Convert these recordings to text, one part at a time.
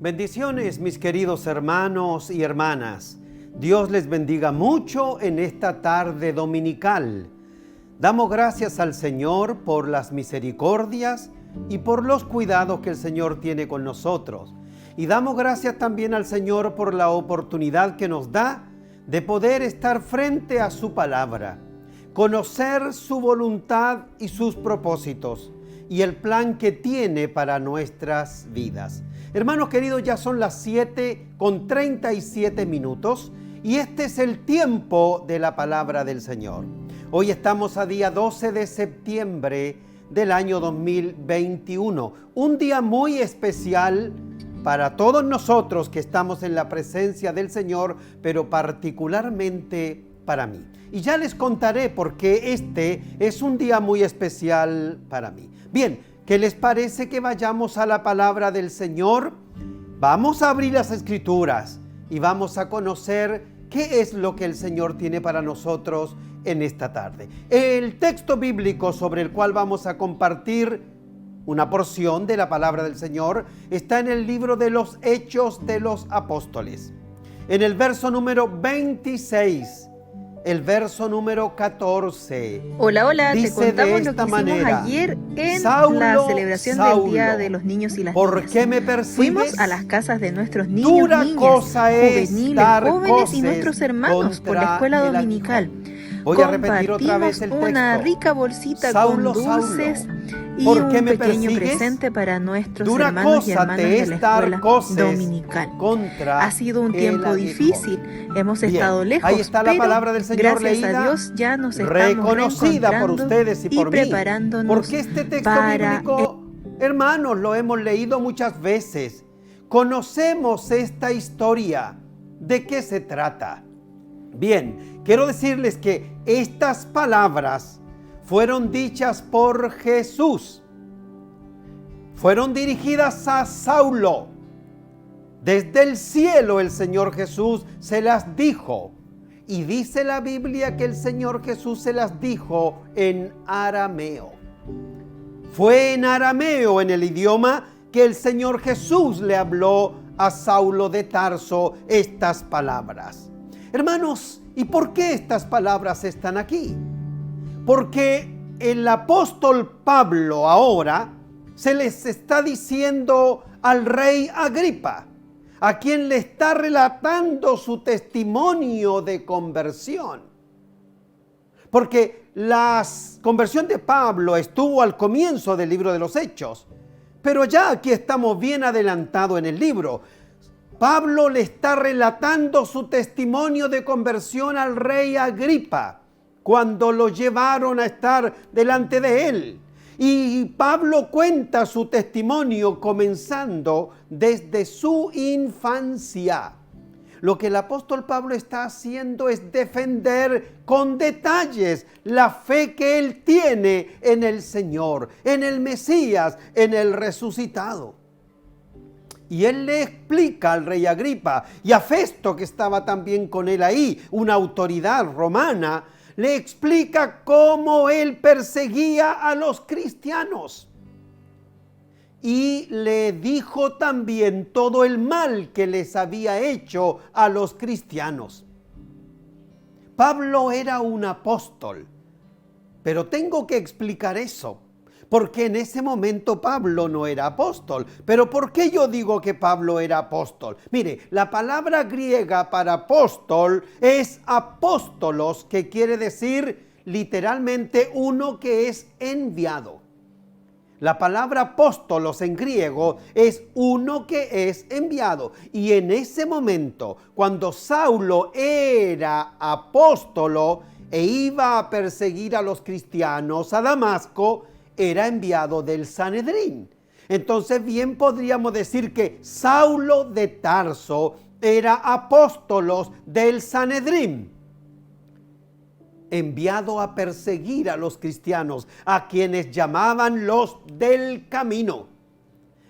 Bendiciones, mis queridos hermanos y hermanas. Dios les bendiga mucho en esta tarde dominical. Damos gracias al Señor por las misericordias y por los cuidados que el Señor tiene con nosotros. Y damos gracias también al Señor por la oportunidad que nos da de poder estar frente a su palabra, conocer su voluntad y sus propósitos y el plan que tiene para nuestras vidas. Hermanos queridos, ya son las 7:37 y este es el tiempo de la palabra del Señor. Hoy estamos a día 12 de septiembre del año 2021, un día muy especial para todos nosotros que estamos en la presencia del Señor, pero particularmente para mí. Y ya les contaré por qué este es un día muy especial para mí. Bien, ¿qué les parece que vayamos a la palabra del Señor? Vamos a abrir las Escrituras y vamos a conocer qué es lo que el Señor tiene para nosotros en esta tarde. El texto bíblico sobre el cual vamos a compartir una porción de la palabra del Señor está en el libro de los Hechos de los Apóstoles. En el verso número 26, el verso número 14. Hola, te contamos de lo esta que hicimos manera: ayer en Saulo, la celebración Saulo, del Día de los Niños y las ¿por Niñas. qué me persigues? Fuimos a las casas de nuestros niños, Dura niñas, cosa es juveniles, dar jóvenes y coces nuestros hermanos por la contra escuela el dominical. Voy a repetir otra vez el texto. Una rica bolsita Saulo, con dulces y ¿por un qué me pequeño persigues? presente para nuestros Dura hermanos y cosa hermanas te de es la dar escuela coces dominical. contra Ha sido un el tiempo aguijón. difícil, hemos Bien, estado lejos, ahí está la pero palabra del Señor gracias leída, a Dios ya nos estamos reconocida por reencontrando ustedes y por mí. preparándonos Porque este texto para bíblico, hermanos, lo hemos leído muchas veces. Conocemos esta historia. ¿De qué se trata? Bien, quiero decirles que estas palabras fueron dichas por Jesús. Fueron dirigidas a Saulo. Desde el cielo el Señor Jesús se las dijo. Y dice la Biblia que el Señor Jesús se las dijo en arameo. Fue en arameo, en el idioma que el Señor Jesús le habló a Saulo de Tarso estas palabras. Hermanos, ¿y por qué estas palabras están aquí? Porque el apóstol Pablo ahora se les está diciendo al rey Agripa, a quien le está relatando su testimonio de conversión. Porque la conversión de Pablo estuvo al comienzo del libro de los Hechos, pero ya aquí estamos bien adelantados en el libro. Pablo le está relatando su testimonio de conversión al rey Agripa, cuando lo llevaron a estar delante de él. Y Pablo cuenta su testimonio comenzando desde su infancia. Lo que el apóstol Pablo está haciendo es defender con detalles la fe que él tiene en el Señor, en el Mesías, en el resucitado. Y él le explica al rey Agripa y a Festo, que estaba también con él ahí, una autoridad romana, le explica cómo él perseguía a los cristianos. Y le dijo también todo el mal que les había hecho a los cristianos. Pablo era un apóstol, pero tengo que explicar eso, porque en ese momento Pablo no era apóstol. Pero ¿por qué yo digo que Pablo era apóstol? Mire, la palabra griega para apóstol es apóstolos, que quiere decir literalmente uno que es enviado. La palabra apóstolos en griego es uno que es enviado. Y en ese momento, cuando Saulo era apóstolo e iba a perseguir a los cristianos a Damasco, era enviado del Sanedrín. Entonces bien podríamos decir que Saulo de Tarso era apóstolos del Sanedrín, enviado a perseguir a los cristianos, a quienes llamaban los del camino.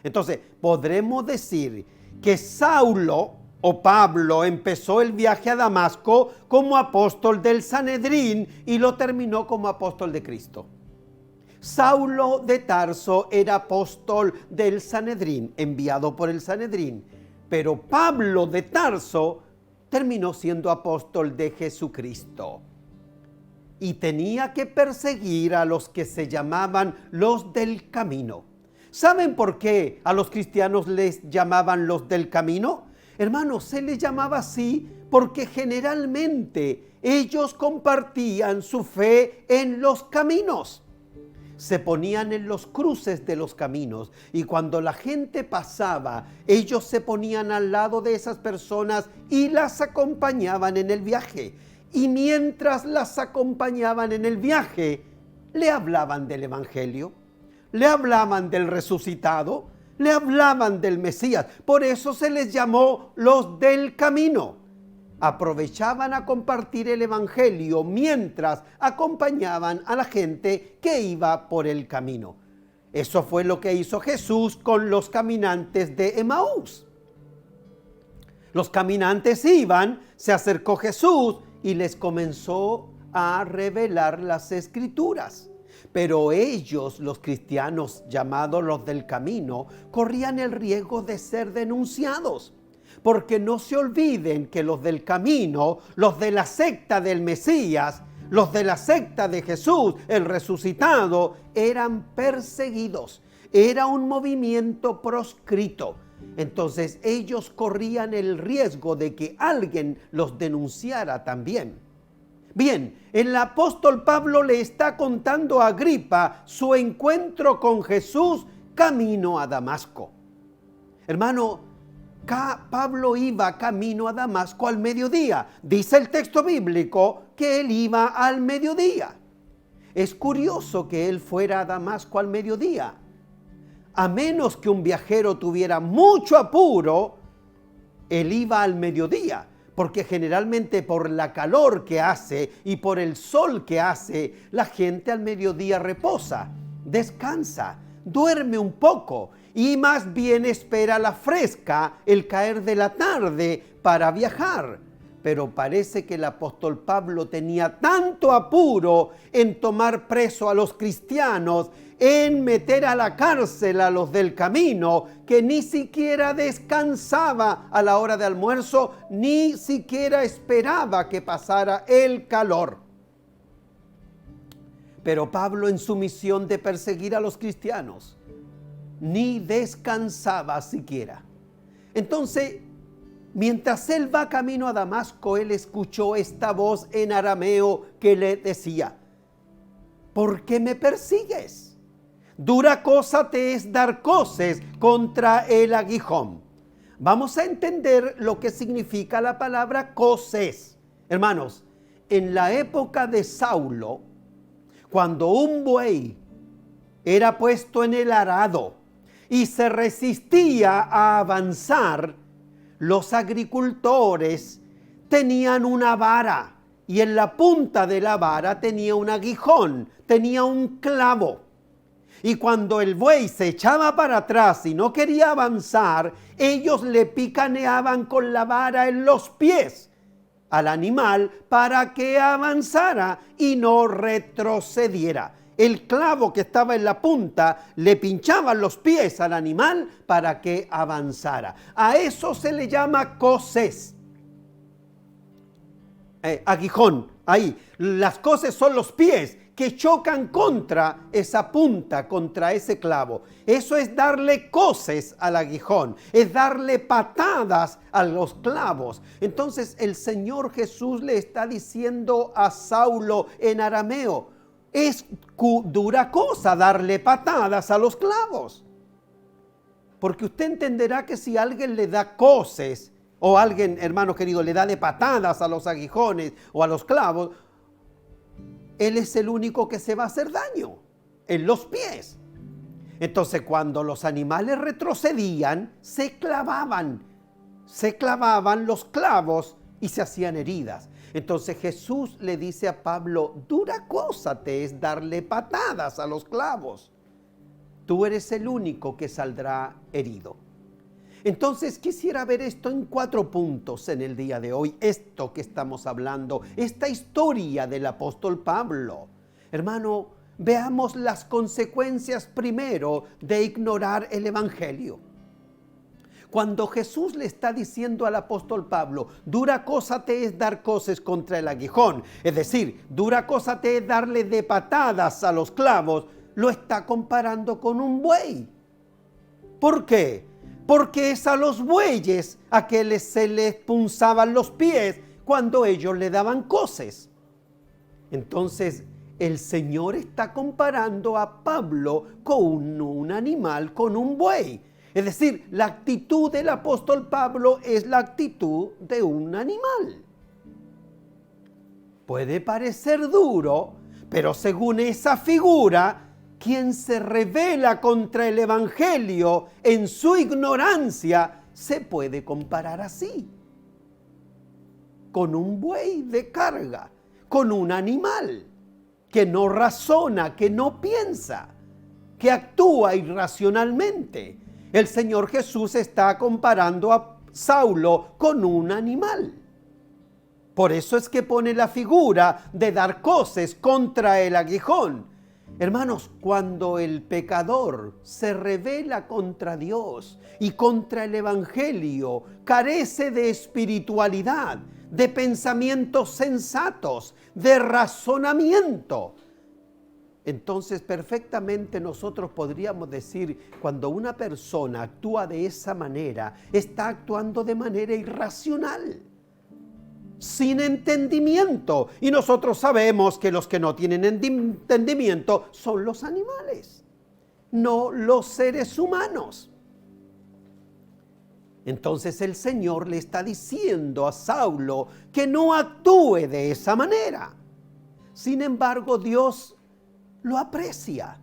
Entonces podremos decir que Saulo o Pablo empezó el viaje a Damasco como apóstol del Sanedrín y lo terminó como apóstol de Cristo. Saulo de Tarso era apóstol del Sanedrín, enviado por el Sanedrín. pero Pablo de Tarso terminó siendo apóstol de Jesucristo. Y tenía que perseguir a los que se llamaban los del camino. ¿Saben por qué a los cristianos les llamaban los del camino? Hermanos, se les llamaba así porque generalmente ellos compartían su fe en los caminos. Se ponían en los cruces de los caminos y cuando la gente pasaba, ellos se ponían al lado de esas personas y las acompañaban en el viaje. Y mientras las acompañaban en el viaje, le hablaban del Evangelio, le hablaban del resucitado, le hablaban del Mesías. Por eso se les llamó los del camino. Aprovechaban a compartir el Evangelio mientras acompañaban a la gente que iba por el camino. Eso fue lo que hizo Jesús con los caminantes de Emaús. Los caminantes iban, se acercó Jesús y les comenzó a revelar las Escrituras. Pero ellos, los cristianos llamados los del camino, corrían el riesgo de ser denunciados. Porque no se olviden que los del camino, los de la secta del Mesías, los de la secta de Jesús, el resucitado, eran perseguidos. Era un movimiento proscrito. Entonces ellos corrían el riesgo de que alguien los denunciara también. Bien, el apóstol Pablo le está contando a Agripa su encuentro con Jesús camino a Damasco. Hermano, Pablo iba camino a Damasco al mediodía. Dice el texto bíblico que él iba al mediodía. Es curioso que él fuera a Damasco al mediodía. A menos que un viajero tuviera mucho apuro, él iba al mediodía, porque generalmente por la calor que hace y por el sol que hace, la gente al mediodía reposa, descansa, duerme un poco y más bien espera la fresca, el caer de la tarde para viajar. Pero parece que el apóstol Pablo tenía tanto apuro en tomar preso a los cristianos, en meter a la cárcel a los del camino, que ni siquiera descansaba a la hora de almuerzo, ni siquiera esperaba que pasara el calor. Pero Pablo, en su misión de perseguir a los cristianos, ni descansaba siquiera. Entonces, mientras él va camino a Damasco, él escuchó esta voz en arameo que le decía: ¿por qué me persigues? Dura cosa te es dar coces contra el aguijón. Vamos a entender lo que significa la palabra coces. Hermanos, en la época de Saulo, cuando un buey era puesto en el arado y se resistía a avanzar, los agricultores tenían una vara y en la punta de la vara tenía un aguijón, tenía un clavo. Y cuando el buey se echaba para atrás y no quería avanzar, ellos le picaneaban con la vara en los pies al animal para que avanzara y no retrocediera. El clavo que estaba en la punta le pinchaban los pies al animal para que avanzara. A eso se le llama coces. Aguijón, ahí. Las coces son los pies que chocan contra esa punta, contra ese clavo. Eso es darle coces al aguijón, es darle patadas a los clavos. Entonces el Señor Jesús le está diciendo a Saulo en arameo: es dura cosa darle patadas a los clavos. Porque usted entenderá que si alguien le da coces, o alguien, hermano querido, le da de patadas a los aguijones o a los clavos, él es el único que se va a hacer daño en los pies. Entonces, cuando los animales retrocedían, se clavaban los clavos y se hacían heridas. Entonces Jesús le dice a Pablo: dura cosa te es darle patadas a los clavos. Tú eres el único que saldrá herido. Entonces quisiera ver esto en 4 puntos en el día de hoy, esto que estamos hablando, esta historia del apóstol Pablo. Hermano, veamos las consecuencias primero de ignorar el Evangelio. Cuando Jesús le está diciendo al apóstol Pablo, dura cosa te es dar coces contra el aguijón, es decir, dura cosa te es darle de patadas a los clavos, lo está comparando con un buey. ¿Por qué? Porque es a los bueyes a que se les punzaban los pies cuando ellos le daban coces. Entonces, el Señor está comparando a Pablo con un animal, con un buey. Es decir, la actitud del apóstol Pablo es la actitud de un animal. Puede parecer duro, pero según esa figura, quien se rebela contra el evangelio en su ignorancia se puede comparar así, con un buey de carga, con un animal que no razona, que no piensa, que actúa irracionalmente. El Señor Jesús está comparando a Saulo con un animal. Por eso es que pone la figura de dar coces contra el aguijón. Hermanos, cuando el pecador se rebela contra Dios y contra el evangelio, carece de espiritualidad, de pensamientos sensatos, de razonamiento, entonces perfectamente nosotros podríamos decir, cuando una persona actúa de esa manera, está actuando de manera irracional, sin entendimiento. Y nosotros sabemos que los que no tienen entendimiento son los animales, no los seres humanos. Entonces el Señor le está diciendo a Saulo que no actúe de esa manera. Sin embargo, Dios lo aprecia.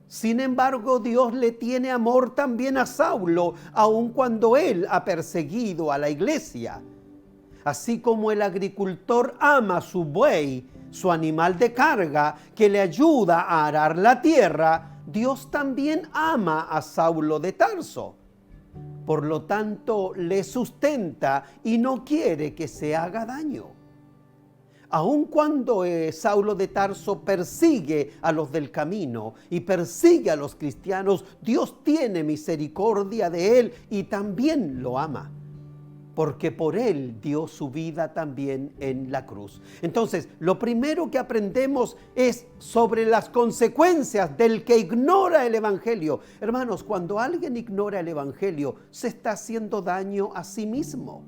Sin embargo, Dios le tiene amor también a Saulo, aun cuando él ha perseguido a la iglesia. Así como el agricultor ama a su buey, su animal de carga, que le ayuda a arar la tierra, Dios también ama a Saulo de Tarso. Por lo tanto, le sustenta y no quiere que se haga daño. Aun cuando Saulo de Tarso persigue a los del camino y persigue a los cristianos, Dios tiene misericordia de él y también lo ama, porque por él dio su vida también en la cruz. Entonces, lo primero que aprendemos es sobre las consecuencias del que ignora el evangelio. Hermanos, cuando alguien ignora el evangelio, se está haciendo daño a sí mismo,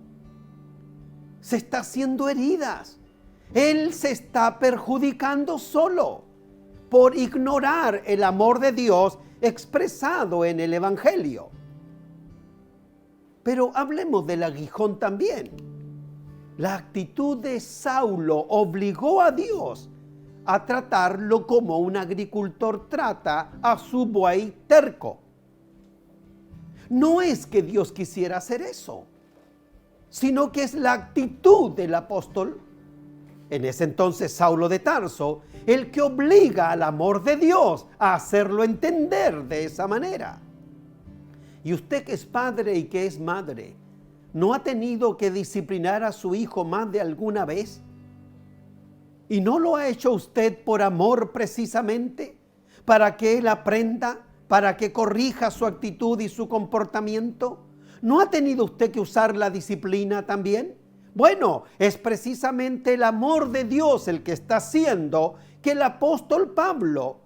se está haciendo heridas. Él se está perjudicando solo por ignorar el amor de Dios expresado en el evangelio. Pero hablemos del aguijón también. La actitud de Saulo obligó a Dios a tratarlo como un agricultor trata a su buey terco. No es que Dios quisiera hacer eso, sino que es la actitud del apóstol, en ese entonces Saulo de Tarso, el que obliga al amor de Dios a hacerlo entender de esa manera. Y usted que es padre y que es madre, ¿no ha tenido que disciplinar a su hijo más de alguna vez? ¿Y no lo ha hecho usted por amor precisamente? Para que él aprenda, para que corrija su actitud y su comportamiento. ¿No ha tenido usted que usar la disciplina también? Bueno, es precisamente el amor de Dios el que está haciendo que el apóstol Pablo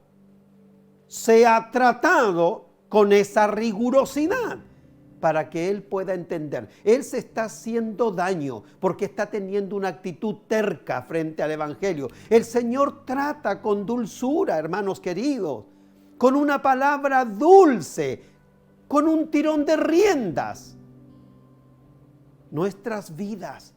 sea tratado con esa rigurosidad para que él pueda entender. Él se está haciendo daño porque está teniendo una actitud terca frente al evangelio. El Señor trata con dulzura, hermanos queridos, con una palabra dulce, con un tirón de riendas. Nuestras vidas,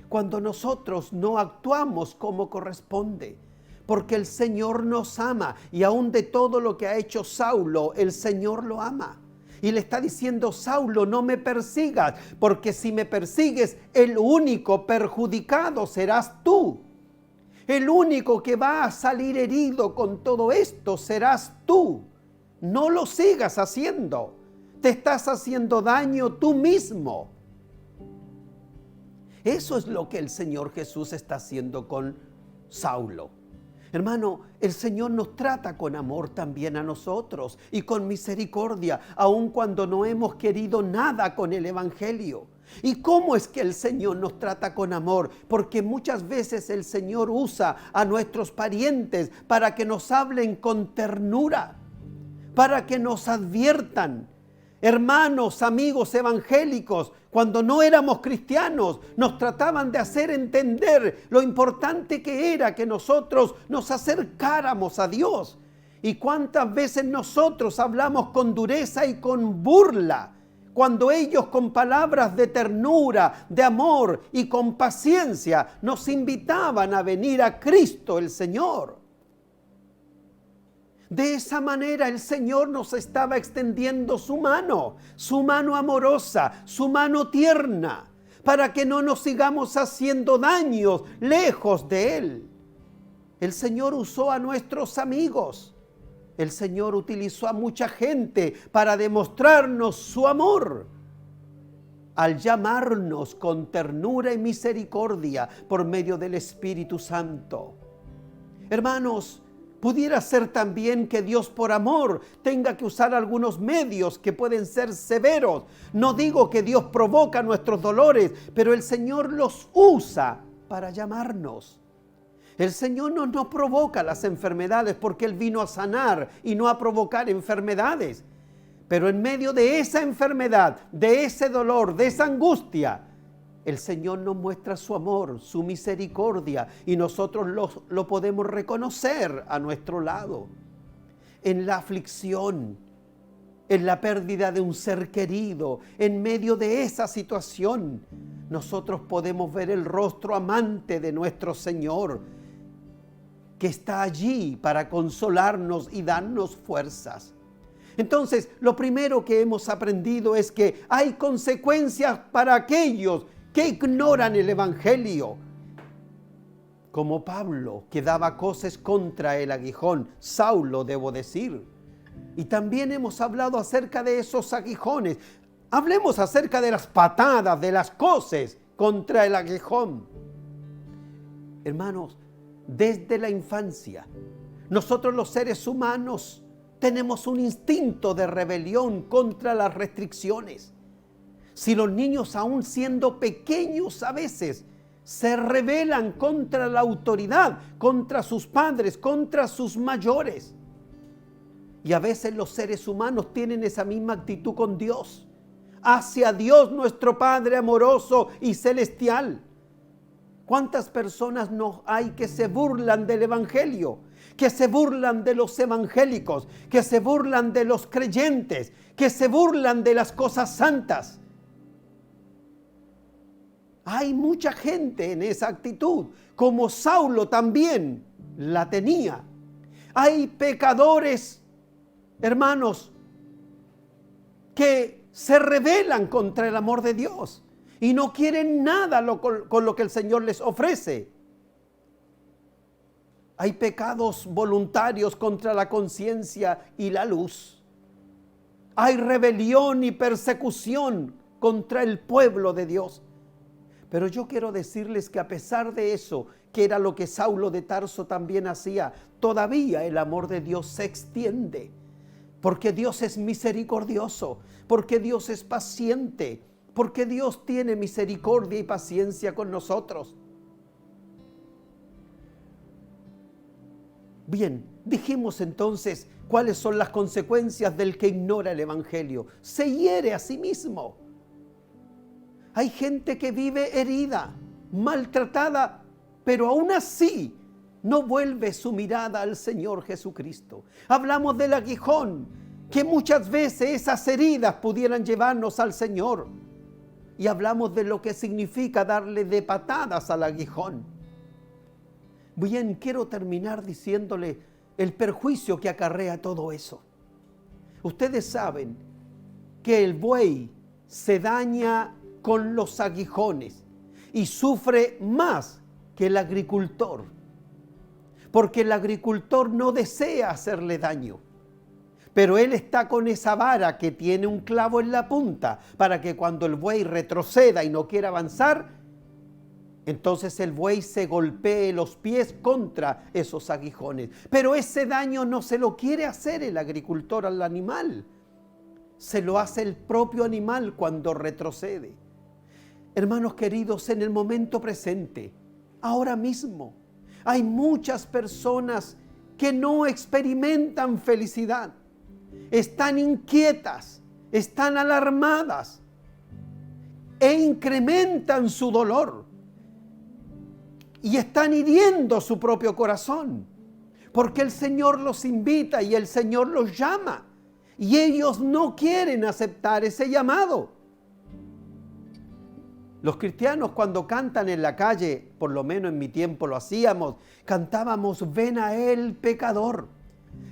cuando nosotros no actuamos como corresponde, porque el Señor nos ama y aún de todo lo que ha hecho Saulo, el Señor lo ama. Y le está diciendo, Saulo, no me persigas, porque si me persigues, el único perjudicado serás tú. El único que va a salir herido con todo esto serás tú. No lo sigas haciendo. Te estás haciendo daño tú mismo. Eso es lo que el Señor Jesús está haciendo con Saulo. Hermano, el Señor nos trata con amor también a nosotros y con misericordia, aun cuando no hemos querido nada con el Evangelio. ¿Y cómo es que el Señor nos trata con amor? Porque muchas veces el Señor usa a nuestros parientes para que nos hablen con ternura, para que nos adviertan. Hermanos, amigos evangélicos, cuando no éramos cristianos, nos trataban de hacer entender lo importante que era que nosotros nos acercáramos a Dios. Y cuántas veces nosotros hablamos con dureza y con burla, cuando ellos con palabras de ternura, de amor y con paciencia nos invitaban a venir a Cristo el Señor. De esa manera el Señor nos estaba extendiendo su mano amorosa, su mano tierna, para que no nos sigamos haciendo daños lejos de Él. El Señor usó a nuestros amigos. El Señor utilizó a mucha gente para demostrarnos su amor, al llamarnos con ternura y misericordia por medio del Espíritu Santo. Hermanos, pudiera ser también que Dios por amor tenga que usar algunos medios que pueden ser severos. No digo que Dios provoca nuestros dolores, pero el Señor los usa para llamarnos. El Señor no provoca las enfermedades porque Él vino a sanar y no a provocar enfermedades. Pero en medio de esa enfermedad, de ese dolor, de esa angustia, el Señor nos muestra su amor, su misericordia, y nosotros lo podemos reconocer a nuestro lado. En la aflicción, en la pérdida de un ser querido, en medio de esa situación, nosotros podemos ver el rostro amante de nuestro Señor, que está allí para consolarnos y darnos fuerzas. Entonces, lo primero que hemos aprendido es que hay consecuencias para aquellos que ignoran el Evangelio. Como Pablo, que daba coces contra el aguijón, Saulo, debo decir. Y también hemos hablado acerca de esos aguijones. Hablemos acerca de las patadas, de las coces contra el aguijón. Hermanos, desde la infancia, nosotros los seres humanos tenemos un instinto de rebelión contra las restricciones. Si los niños, aún siendo pequeños, a veces se rebelan contra la autoridad, contra sus padres, contra sus mayores. Y a veces los seres humanos tienen esa misma actitud con Dios, hacia Dios nuestro Padre amoroso y celestial. ¿Cuántas personas no hay que se burlan del Evangelio? Que se burlan de los evangélicos, que se burlan de los creyentes, que se burlan de las cosas santas. Hay mucha gente en esa actitud, como Saulo también la tenía. Hay pecadores, hermanos, que se rebelan contra el amor de Dios y no quieren nada con lo que el Señor les ofrece. Hay pecados voluntarios contra la conciencia y la luz. Hay rebelión y persecución contra el pueblo de Dios. Pero yo quiero decirles que a pesar de eso, que era lo que Saulo de Tarso también hacía, todavía el amor de Dios se extiende. Porque Dios es misericordioso, porque Dios es paciente, porque Dios tiene misericordia y paciencia con nosotros. Bien, dijimos entonces cuáles son las consecuencias del que ignora el Evangelio. Se hiere a sí mismo. Hay gente que vive herida, maltratada, pero aún así no vuelve su mirada al Señor Jesucristo. Hablamos del aguijón, que muchas veces esas heridas pudieran llevarnos al Señor. Y hablamos de lo que significa darle de patadas al aguijón. Bien, quiero terminar diciéndole el perjuicio que acarrea todo eso. Ustedes saben que el buey se daña con los aguijones y sufre más que el agricultor, porque el agricultor no desea hacerle daño, pero él está con esa vara que tiene un clavo en la punta para que cuando el buey retroceda y no quiera avanzar, entonces el buey se golpee los pies contra esos aguijones. Pero ese daño no se lo quiere hacer el agricultor al animal. Se lo hace el propio animal cuando retrocede. Hermanos queridos, en el momento presente, ahora mismo, hay muchas personas que no experimentan felicidad. Están inquietas, están alarmadas e incrementan su dolor. Y están hiriendo su propio corazón, porque el Señor los invita y el Señor los llama, y ellos no quieren aceptar ese llamado. Los cristianos cuando cantan en la calle, por lo menos en mi tiempo lo hacíamos, cantábamos: ven a Él, pecador,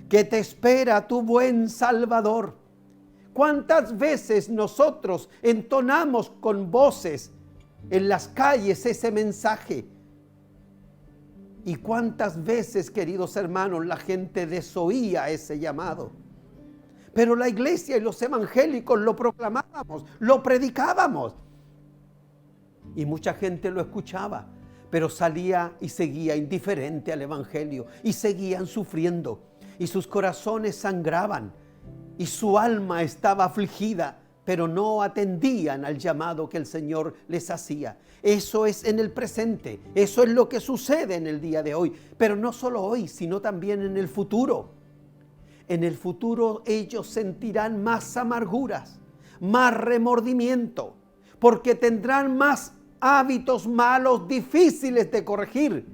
que te espera tu buen Salvador. ¿Cuántas veces nosotros entonamos con voces en las calles ese mensaje? ¿Y cuántas veces, queridos hermanos, la gente desoía ese llamado? Pero la iglesia y los evangélicos lo proclamábamos, lo predicábamos. Y mucha gente lo escuchaba, pero salía y seguía indiferente al evangelio. Y seguían sufriendo. Y sus corazones sangraban. Y su alma estaba afligida, pero no atendían al llamado que el Señor les hacía. Eso es en el presente, eso es lo que sucede en el día de hoy, pero no solo hoy, sino también en el futuro. En el futuro ellos sentirán más amarguras, más remordimiento, porque tendrán más hábitos malos difíciles de corregir,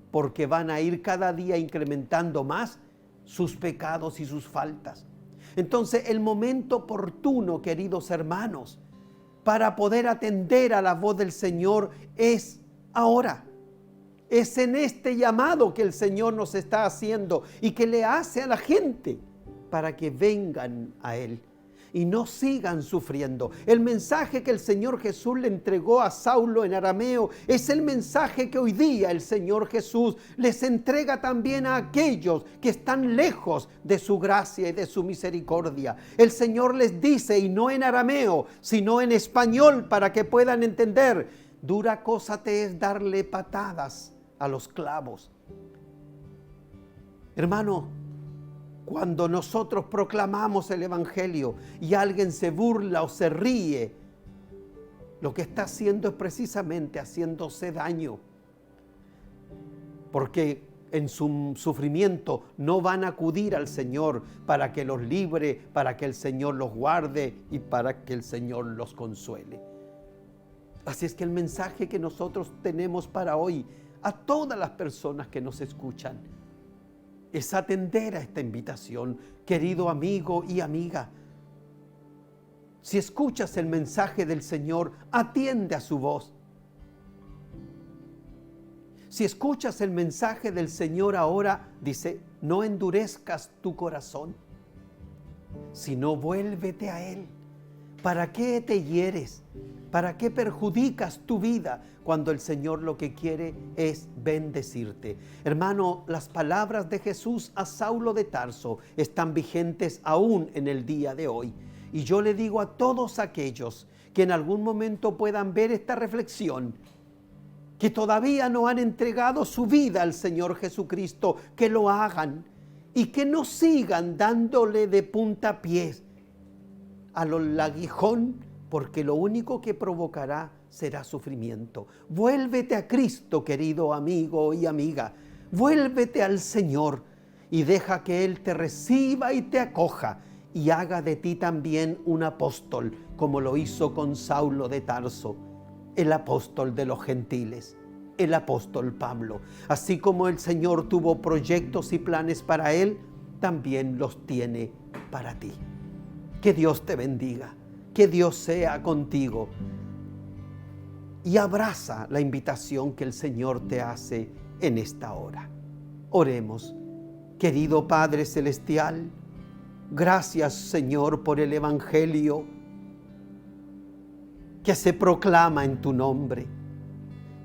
porque van a ir cada día incrementando más sus pecados y sus faltas. Entonces, el momento oportuno, queridos hermanos, para poder atender a la voz del Señor es ahora. Es en este llamado que el Señor nos está haciendo y que le hace a la gente para que vengan a Él y no sigan sufriendo. El mensaje que el Señor Jesús le entregó a Saulo en arameo es el mensaje que hoy día el Señor Jesús les entrega también a aquellos que están lejos de su gracia y de su misericordia. El Señor les dice, y no en arameo, sino en español, para que puedan entender: dura cosa te es darle patadas a los clavos. Hermano, cuando nosotros proclamamos el evangelio y alguien se burla o se ríe, lo que está haciendo es precisamente haciéndose daño, porque en su sufrimiento no van a acudir al Señor para que los libre, para que el Señor los guarde y para que el Señor los consuele. Así es que el mensaje que nosotros tenemos para hoy a todas las personas que nos escuchan es atender a esta invitación, querido amigo y amiga. Si escuchas el mensaje del Señor, atiende a su voz. Si escuchas el mensaje del Señor ahora, dice: no endurezcas tu corazón, sino vuélvete a Él. ¿Para qué te hieres? ¿Para qué perjudicas tu vida cuando el Señor lo que quiere es bendecirte? Hermano, las palabras de Jesús a Saulo de Tarso están vigentes aún en el día de hoy. Y yo le digo a todos aquellos que en algún momento puedan ver esta reflexión, que todavía no han entregado su vida al Señor Jesucristo, que lo hagan y que no sigan dándole de puntapiés al aguijón, porque lo único que provocará será sufrimiento. Vuélvete a Cristo, querido amigo y amiga. Vuélvete al Señor y deja que Él te reciba y te acoja y haga de ti también un apóstol, como lo hizo con Saulo de Tarso, el apóstol de los gentiles, el apóstol Pablo. Así como el Señor tuvo proyectos y planes para él, también los tiene para ti. Que Dios te bendiga. Que Dios sea contigo y abraza la invitación que el Señor te hace en esta hora. Oremos. Querido Padre Celestial, gracias, Señor, por el evangelio que se proclama en tu nombre.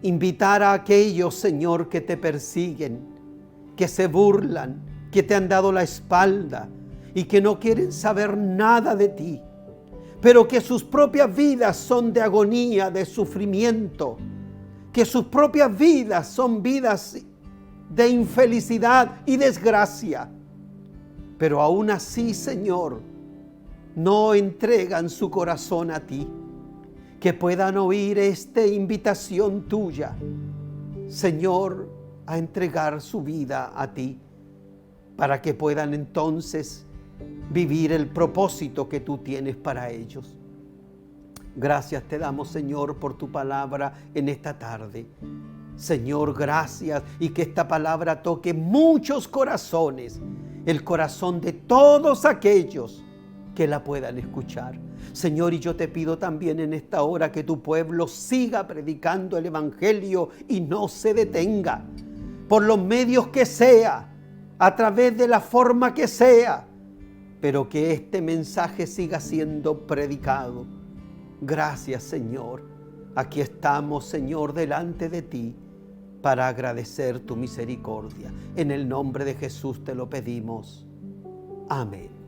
Invitar a aquellos, Señor, que te persiguen, que se burlan, que te han dado la espalda y que no quieren saber nada de ti, pero que sus propias vidas son de agonía, de sufrimiento. que sus propias vidas son vidas de infelicidad y desgracia. Pero aún así, Señor, no entregan su corazón a ti. Que puedan oír esta invitación tuya, Señor, a entregar su vida a ti, para que puedan entonces vivir el propósito que tú tienes para ellos. Gracias te damos, Señor, por tu palabra en esta tarde. Señor, gracias, y que esta palabra toque muchos corazones, el corazón de todos aquellos que la puedan escuchar. Señor, y yo te pido también en esta hora que tu pueblo siga predicando el evangelio y no se detenga, por los medios que sea, a través de la forma que sea, pero que este mensaje siga siendo predicado. Gracias, Señor. Aquí estamos, Señor, delante de ti para agradecer tu misericordia. En el nombre de Jesús te lo pedimos. Amén.